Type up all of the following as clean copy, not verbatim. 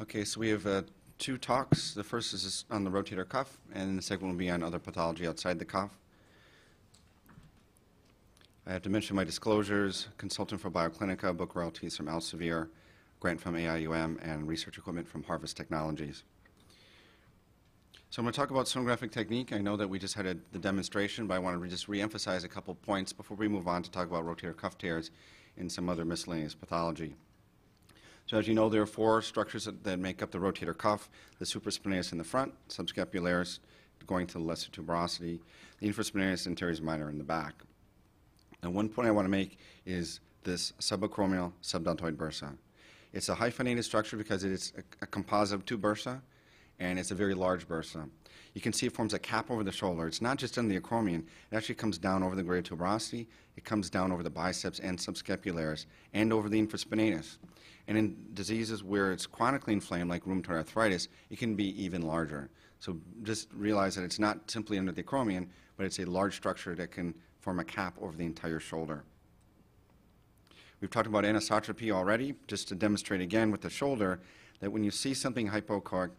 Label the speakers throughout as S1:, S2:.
S1: Okay, so we have two talks. The first is on the rotator cuff, and the second will be on other pathology outside the cuff. I have to mention my disclosures: consultant for Bioclinica, book royalties from Elsevier, grant from AIUM, and research equipment from Harvest Technologies. So I'm going to talk about sonographic technique. I know that we just had the demonstration, but I want to just re-emphasize a couple points before we move on to talk about rotator cuff tears and some other miscellaneous pathology. So as you know, there are four structures that make up the rotator cuff: the supraspinatus in the front, subscapularis going to the lesser tuberosity, the infraspinatus and teres minor in the back. And one point I want to make is this subacromial subdeltoid bursa. It's a hyphenated structure because it is a composite of two bursa, and it's a very large bursa. You can see it forms a cap over the shoulder. It's not just in the acromion. It actually comes down over the greater tuberosity. It comes down over the biceps and subscapularis and over the infraspinatus. And in diseases where it's chronically inflamed, like rheumatoid arthritis, it can be even larger. So just realize that it's not simply under the acromion, but it's a large structure that can form a cap over the entire shoulder. We've talked about anisotropy already. Just to demonstrate again with the shoulder, that when you see something hypoechoic,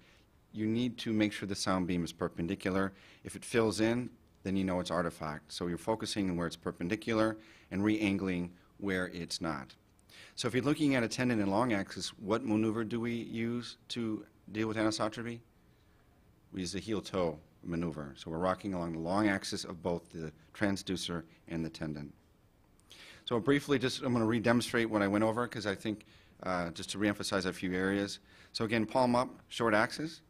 S1: you need to make sure the sound beam is perpendicular. If it fills in, then you know it's artifact. So you're focusing on where it's perpendicular and re-angling where it's not. So if you're looking at a tendon and long axis, what maneuver do we use to deal with anisotropy? We use the heel-toe maneuver. So we're rocking along the long axis of both the transducer and the tendon. So briefly, I'm going to re-demonstrate what I went over because I think just to re-emphasize a few areas. So again, palm up, short axis.